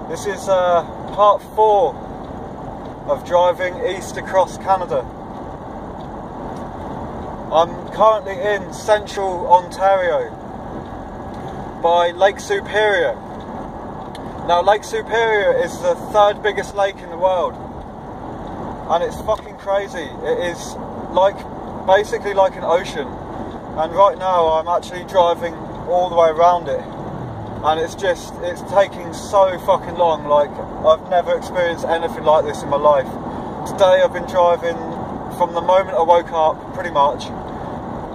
This is part 4 of driving east across Canada. I'm currently in central Ontario by Lake Superior. Now, Lake Superior is the 3rd biggest lake in the world, and it's fucking crazy. It is basically like an ocean, and right now I'm actually driving all the way around it, and it's taking so fucking long. Like, I've never experienced anything like this in my life. Today I've been driving from the moment I woke up, pretty much,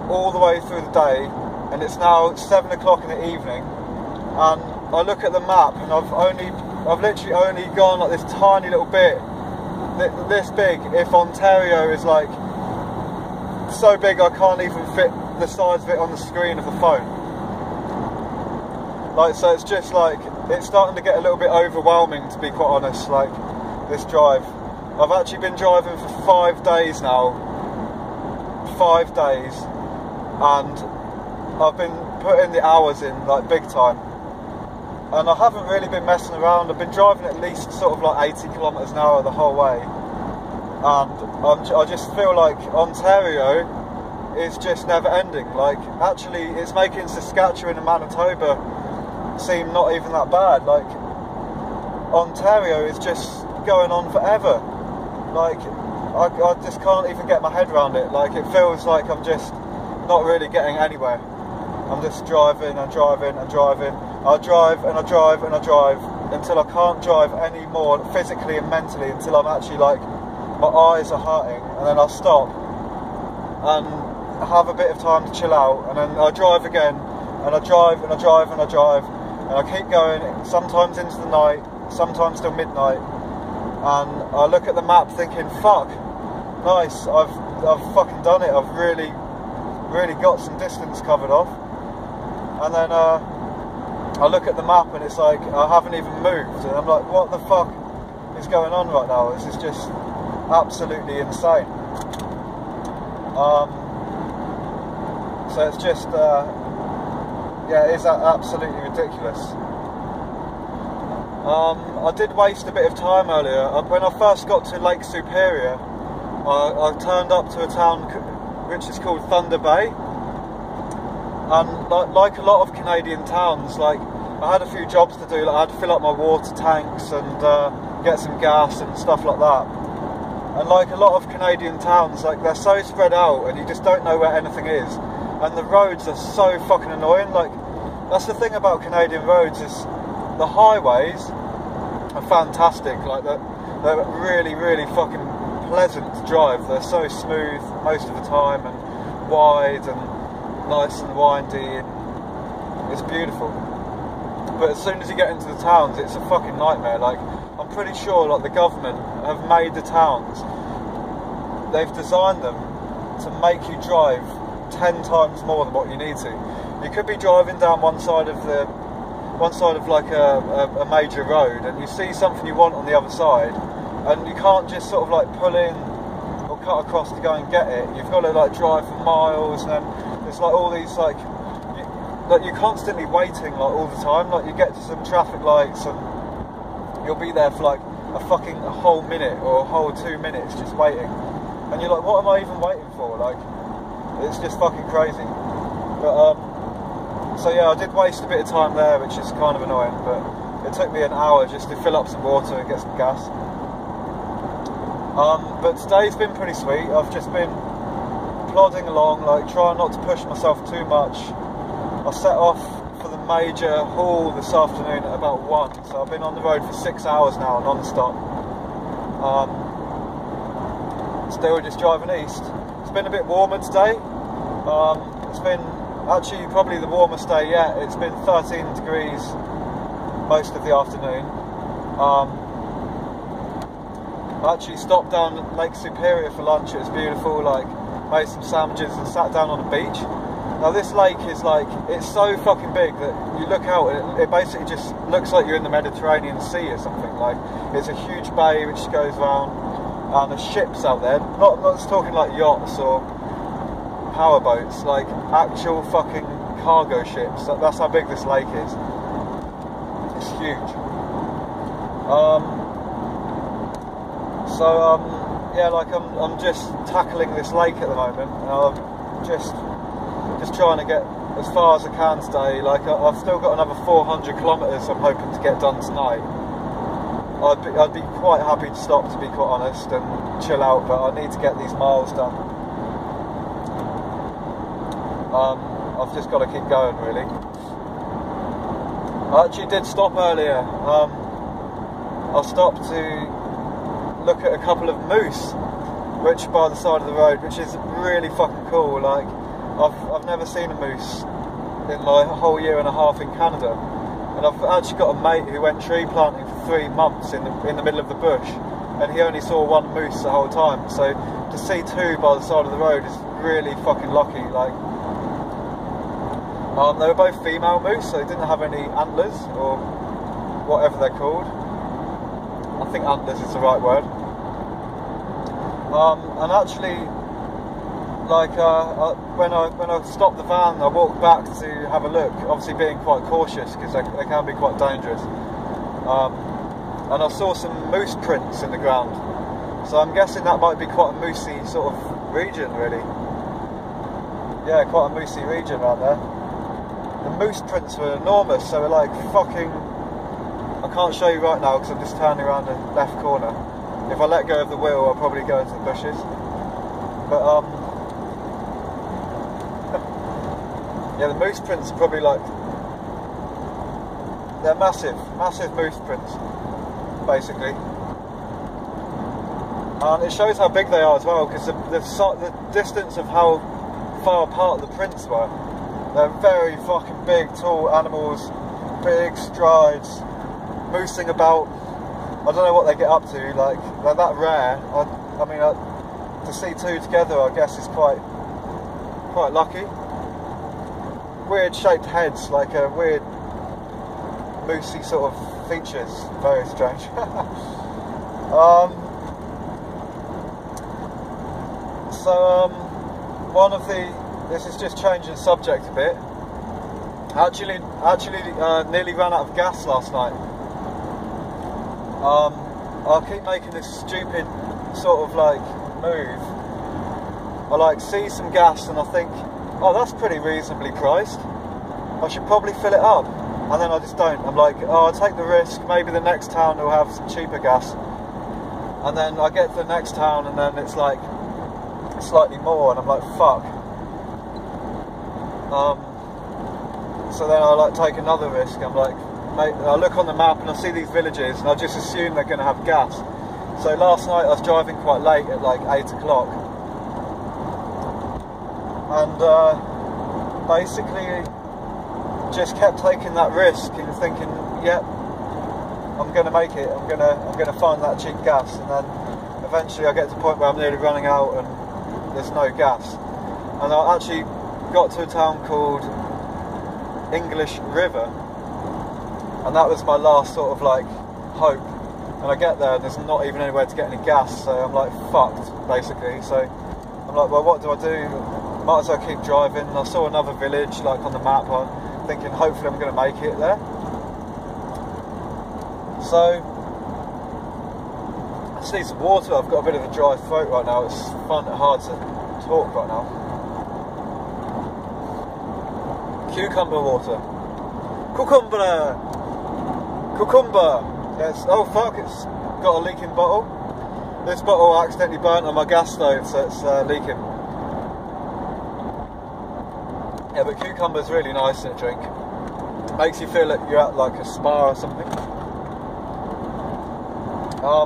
all the way through the day, and it's now 7 o'clock in the evening, and I look at the map and I've literally only gone like this tiny little bit, this big, if Ontario is like so big I can't even fit the size of it on the screen of the phone. Like, so it's just like, it's starting to get a little bit overwhelming, to be quite honest, like, this drive. I've actually been driving for 5 days now, 5 days, and I've been putting the hours in, like, big time. And I haven't really been messing around. I've been driving at least sort of like 80 kilometres an hour the whole way. And I just feel like Ontario is just never ending. Like, actually, it's making Saskatchewan and Manitoba seem not even that bad. Like, Ontario is just going on forever. Like, I just can't even get my head around it. Like, it feels like I'm just not really getting anywhere. I'm just driving and driving and driving. I drive and I drive and I drive until I can't drive any more physically and mentally, until I'm actually like, my eyes are hurting, and then I'll stop and have a bit of time to chill out, and then I drive again, and I drive and I drive and I drive, and I keep going, sometimes into the night, sometimes till midnight, and I look at the map thinking, fuck, nice, I've fucking done it, I've really got some distance covered off. And then I look at the map and it's like, I haven't even moved, and I'm like, what the fuck is going on right now? This is just absolutely insane. So it's just, yeah, it is absolutely ridiculous. I did waste a bit of time earlier. When I first got to Lake Superior, I turned up to a town which is called Thunder Bay. And like a lot of Canadian towns, like, I had a few jobs to do. Like, I had to fill up my water tanks and get some gas and stuff like that. And like a lot of Canadian towns, like, they're so spread out and you just don't know where anything is. And the roads are so fucking annoying. Like, that's the thing about Canadian roads, is the highways are fantastic. Like, they're really, really fucking pleasant to drive. They're so smooth most of the time and wide and nice and windy, and it's beautiful. But as soon as you get into the towns, it's a fucking nightmare. Like, I'm pretty sure, like, the government have made the towns, they've designed them to make you drive 10 times more than what you need to. You could be driving down one side of like a major road, and you see something you want on the other side, and you can't just sort of like pull in or cut across to go and get it. You've got to like drive for miles, and then it's like all these like you're constantly waiting, like, all the time. Like, you get to some traffic lights and you'll be there for like a whole minute or a whole 2 minutes just waiting, and you're like, what am I even waiting for? Like, it's just fucking crazy. But so yeah, I did waste a bit of time there, which is kind of annoying, but it took me an hour just to fill up some water and get some gas. But today's been pretty sweet. I've just been plodding along, like, trying not to push myself too much. I set off for the major haul this afternoon at about 1, so I've been on the road for 6 hours now, non-stop. Still just driving east. It's been a bit warmer today. It's been actually probably the warmest day yet. It's been 13 degrees most of the afternoon. I actually stopped down at Lake Superior for lunch. It was beautiful. Like, made some sandwiches and sat down on the beach. Now, this lake is like, it's so fucking big that you look out and it basically just looks like you're in the Mediterranean Sea or something. Like, it's a huge bay which goes around, and there's ships out there. Not just talking like yachts or powerboats, like actual fucking cargo ships. That's how big this lake is. It's huge. Yeah, like I'm just tackling this lake at the moment, and I'm just trying to get as far as I can today. Like I've still got another 400 kilometres I'm hoping to get done tonight. I'd be quite happy to stop, to be quite honest, and chill out, but I need to get these miles done. I've just got to keep going, really. I actually did stop earlier. I stopped to look at a couple of moose, which by the side of the road, which is really fucking cool. Like I've never seen a moose in my whole year and a half in Canada, and I've actually got a mate who went tree planting for 3 months in the middle of the bush, and he only saw one moose the whole time. So to see two by the side of the road is really fucking lucky. Like they were both female moose, so they didn't have any antlers or whatever they're called. I think antlers is the right word. And actually, like when I stopped the van, I walked back to have a look. Obviously, being quite cautious because they can be quite dangerous. And I saw some moose prints in the ground. So I'm guessing that might be quite a moosey sort of region, really. Yeah, quite a moosey region around there. The moose prints were enormous. So they were like fucking. I can't show you right now because I'm just turning around the left corner. If I let go of the wheel, I'll probably go into the bushes. But yeah, the moose prints are probably like, they're massive moose prints, basically. And it shows how big they are as well, because the distance of how far apart the prints were. They're very fucking big, tall animals, big strides, moosing about. I don't know what they get up to. Like they're that rare. I mean, to see two together, I guess is quite lucky. Weird shaped heads, like a weird moosey sort of features. Very strange. One of the. This is just changing subject a bit. Actually, nearly ran out of gas last night. I keep making this stupid sort of like move. I like see some gas and I think, oh, that's pretty reasonably priced. I should probably fill it up, and then I just don't. I'm like, oh, I'll take the risk. Maybe the next town will have some cheaper gas, and then I get to the next town and then it's like slightly more, and I'm like, fuck. So then I like take another risk. I'm like. I look on the map and I see these villages and I just assume they're going to have gas. So last night I was driving quite late at like 8 o'clock, and basically just kept taking that risk and thinking, yep, I'm going to make it. I'm going to find that cheap gas, and then eventually I get to the point where I'm nearly running out and there's no gas. And I actually got to a town called English River. And that was my last sort of like hope. And I get there and there's not even anywhere to get any gas, so I'm like fucked basically. So I'm like, well, what do I do? Might as well keep driving. And I saw another village like on the map. I'm thinking hopefully I'm going to make it there. So I just need some water. I've got a bit of a dry throat right now. It's hard to talk right now. Cucumber water. Cucumber! Yes. Oh fuck, it's got a leaking bottle. This bottle accidentally burnt on my gas stove, so it's leaking. Yeah, but cucumber's really nice in a drink. Makes you feel like you're at like a spa or something.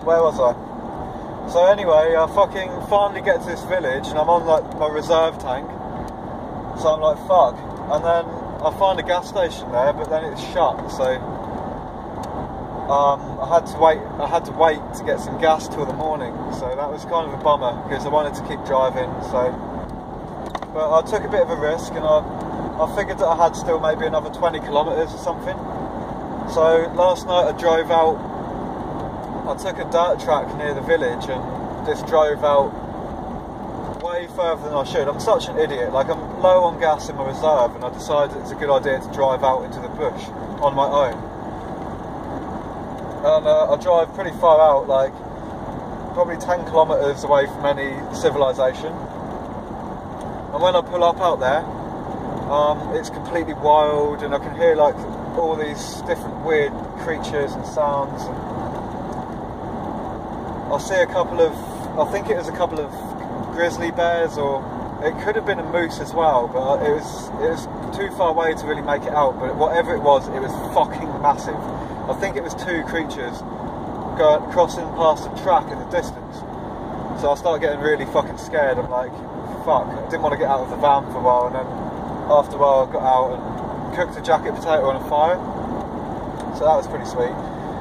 Where was I? So anyway, I fucking finally get to this village and I'm on like my reserve tank. So I'm like, fuck. And then I find a gas station there, but then it's shut, so I had to wait to get some gas till the morning, so that was kind of a bummer because I wanted to keep driving. So, but I took a bit of a risk, and I figured that I had still maybe another 20 kilometres or something. So last night I drove out. I took a dirt track near the village and just drove out way further than I should. I'm such an idiot. Like, I'm low on gas in my reserve, and I decided it's a good idea to drive out into the bush on my own. and I drive pretty far out, like probably 10 kilometres away from any civilization. And when I pull up out there, it's completely wild, and I can hear like all these different weird creatures and sounds. And I'll see a couple of, I think it was a couple of grizzly bears, or it could have been a moose as well, but it was too far away to really make it out. But whatever it was fucking massive. I think it was two creatures crossing past a track in the distance. So I started getting really fucking scared. I'm like, fuck, I didn't want to get out of the van for a while, and then after a while I got out and cooked a jacket potato on a fire. So that was pretty sweet.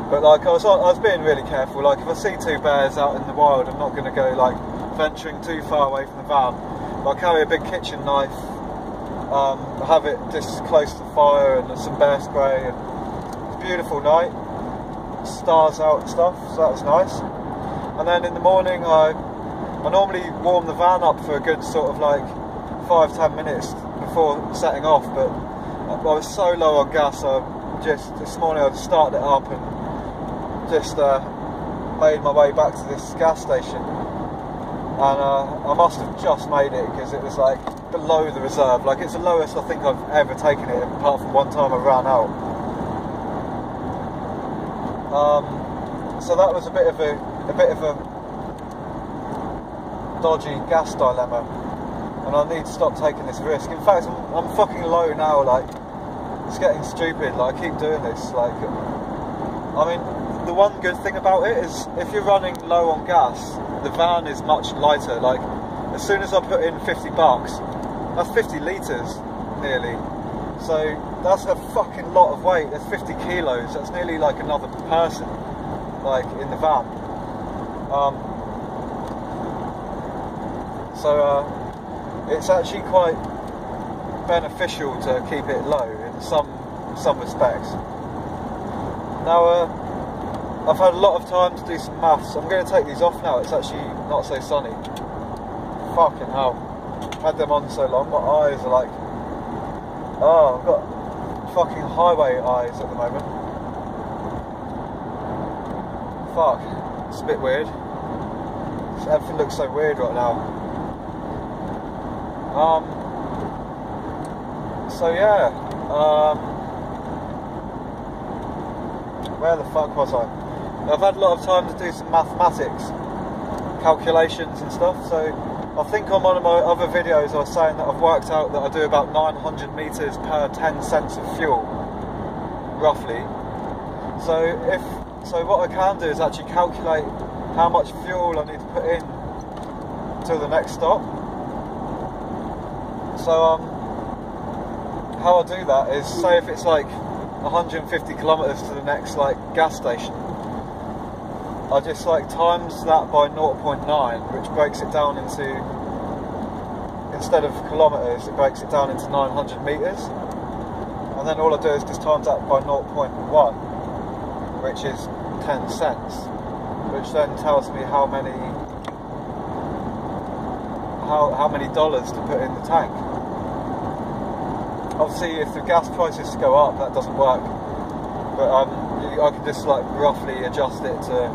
But like I was being really careful. Like if I see two bears out in the wild, I'm not going to go like venturing too far away from the van. But I carry a big kitchen knife. I have it just close to the fire, and some bear spray, and it's a beautiful night. Stars out and stuff, so that was nice. And then in the morning I normally warm the van up for a good sort of like 5-10 minutes before setting off, but I was so low on gas, this morning I just started it up and just made my way back to this gas station. And I must have just made it, because it was like below the reserve. Like it's the lowest I think I've ever taken it, apart from one time I ran out. So that was a bit of a dodgy gas dilemma, and I need to stop taking this risk. In fact, I'm fucking low now. Like it's getting stupid. Like I keep doing this. Like I mean, the one good thing about it is if you're running low on gas, the van is much lighter. Like as soon as I put in 50 bucks, that's 50 litres nearly. So that's a fucking lot of weight. That's 50 kilos. That's nearly like another person, like in the van. So it's actually quite beneficial to keep it low in some respects. Now I've had a lot of time to do some maths. I'm going to take these off now. It's actually not so sunny. Fucking hell. I've had them on so long. My eyes are like, oh, I've got fucking highway eyes at the moment. Fuck, it's a bit weird. Everything looks so weird right now. So yeah, where the fuck was I? I've had a lot of time to do some mathematics, calculations and stuff, so I think on one of my other videos I was saying that I've worked out that I do about 900 metres per 10 cents of fuel, roughly. So what I can do is actually calculate how much fuel I need to put in till the next stop. So how I do that is, say if it's like 150 kilometres to the next like gas station, I just like times that by 0.9, which breaks it down into, instead of kilometres, it breaks it down into 900 metres. And then all I do is just times that by 0.1, which is 10 cents, which then tells me how many dollars to put in the tank. Obviously, if the gas prices go up, that doesn't work. But I can just like roughly adjust it to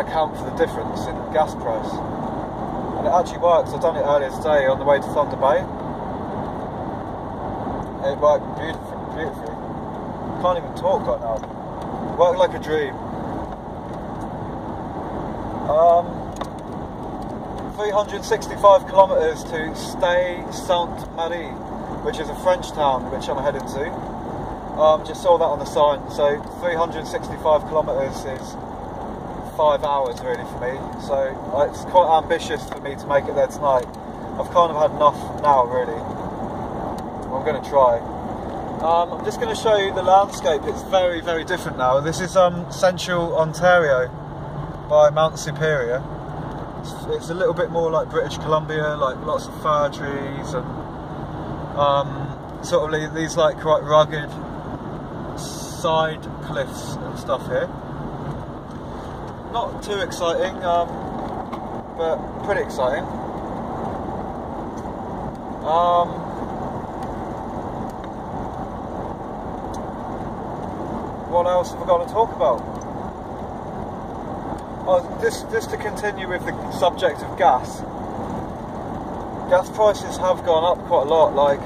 account for the difference in gas price, and it actually works. I've done it earlier today on the way to Thunder Bay. It worked beautifully. Can't even talk right now. It worked like a dream. 365 kilometres to Stade-Sainte-Marie, which is a French town which I'm heading to. Just saw that on the sign. So 365 kilometres is 5 hours really for me. So it's quite ambitious for me to make it there tonight. I've kind of had enough now really. I'm going to try. I'm just going to show you the landscape. It's very, very different now. This is central Ontario by Mount Superior. It's a little bit more like British Columbia, like lots of fir trees and sort of these like quite rugged side cliffs and stuff here. Not too exciting, but pretty exciting. what else have I got to talk about? Oh, just to continue with the subject of gas. Gas prices have gone up quite a lot. Like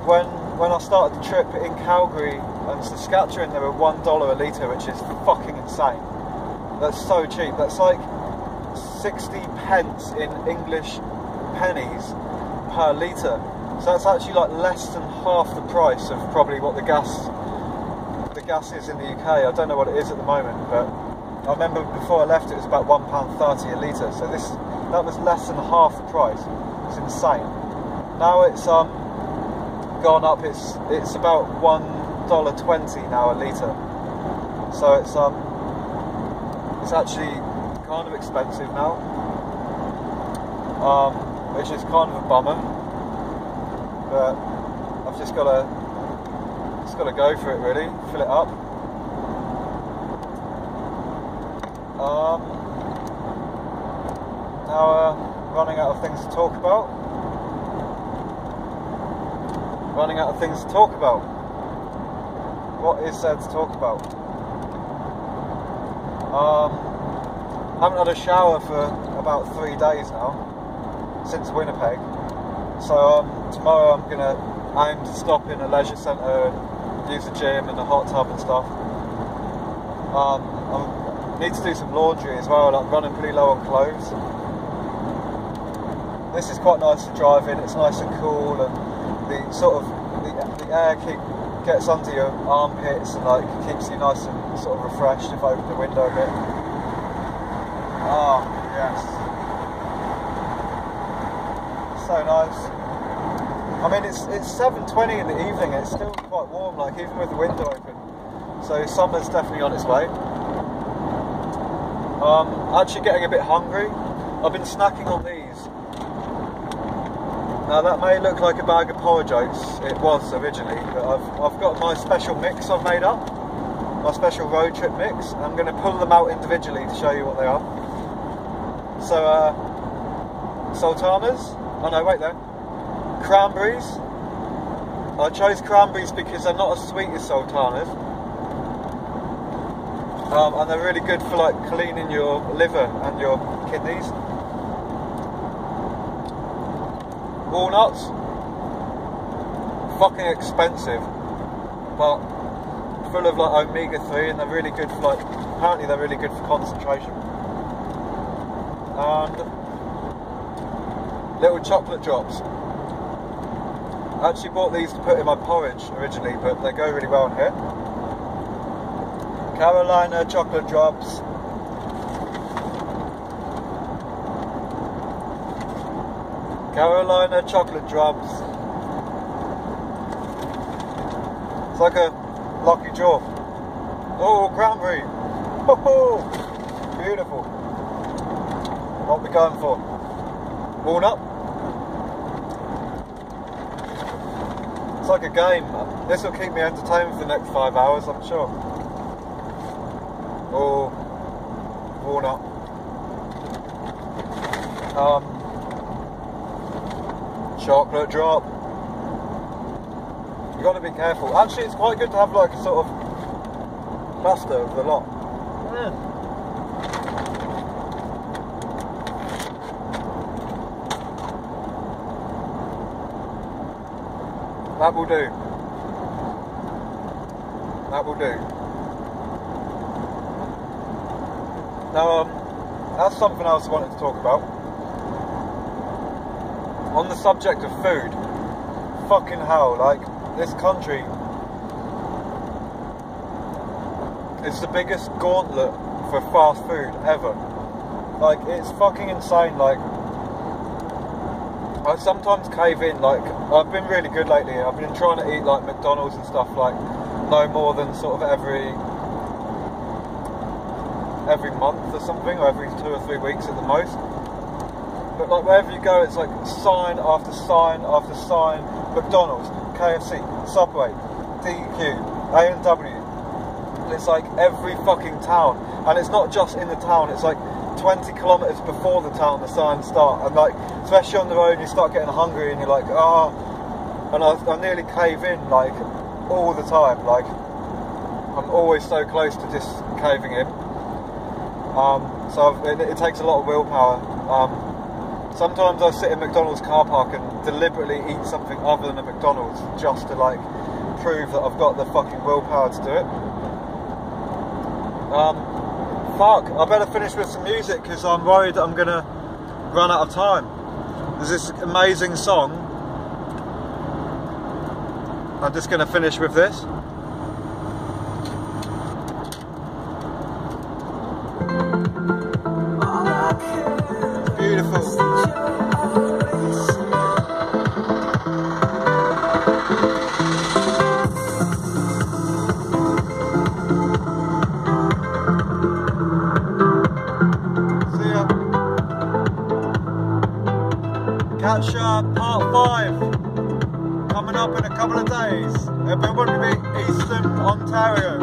when I started the trip in Calgary and Saskatchewan, they were $1 a litre, which is fucking insane. That's so cheap. That's like 60 pence in English pennies per litre. So that's actually like less than half the price of probably what the gas is in the UK. I don't know what it is at the moment, but I remember before I left it was about £1.30 a litre. So that was less than half the price. It's insane. Now it's gone up. It's about $1.20 now a litre. So it's actually kind of expensive now, which is kind of a bummer. But I've just got to go for it, really, fill it up. Now running out of things to talk about. What is there to talk about? Haven't had a shower for about 3 days now, since Winnipeg. So tomorrow I'm going to aim to stop in a leisure centre and use the gym and the hot tub and stuff. I need to do some laundry as well. I'm running pretty low on clothes. This is quite nice to drive in. It's nice and cool, and the air gets under your armpits and like keeps you nice and sort of refreshed if I open the window a bit. Oh yes, so nice. I mean, it's 7:20 in the evening. It's still quite warm, like even with the window open. So summer's definitely on its way. Actually getting a bit hungry. I've been snacking on these. Now that may look like a bag of porridge oats. It was originally, but I've got my special mix I've made up. My special road trip mix. I'm going to pull them out individually to show you what they are. So, sultanas. Oh no, wait there. Cranberries. I chose cranberries because they're not as sweet as sultanas. And they're really good for like cleaning your liver and your kidneys. Walnuts. Fucking expensive, but full of like omega-3, and they're really good for like, apparently they're really good for concentration. And little chocolate drops. I actually bought these to put in my porridge originally, but they go really well in here. Carolina chocolate drops. Carolina chocolate drops. It's like a lucky draw. Oh, cranberry. Oh, beautiful. What are we going for? Walnut. It's like a game. This will keep me entertained for the next 5 hours, I'm sure. Oh, walnut. Chocolate drop. You've got to be careful. Actually, it's quite good to have like a sort of cluster of the lot. That will do. That will do. Now, that's something else I wanted to talk about. On the subject of food, fucking hell, like, this country is the biggest gauntlet for fast food ever. Like, it's fucking insane. Like, I sometimes cave in. Like, I've been really good lately. I've been trying to eat like McDonald's and stuff, like no more than sort of every month or something, or every 2 or 3 weeks at the most. But like wherever you go, it's like sign after sign after sign. McDonald's, KFC, Subway, DQ, A&W. It's like every fucking town, and it's not just in the town. It's like 20 kilometres before the town the signs start, and like especially on the road you start getting hungry and you're like, and I nearly cave in like all the time. Like I'm always so close to just caving in. So it takes a lot of willpower. Sometimes I sit in McDonald's car park and deliberately eat something other than a McDonald's just to like prove that I've got the fucking willpower to do it. Fuck, I better finish with some music because I'm worried that I'm gonna run out of time. There's this amazing song. I'm just gonna finish with this. Beautiful. See ya. Catch part 5 coming up in a couple of days. It'll be Eastern Ontario.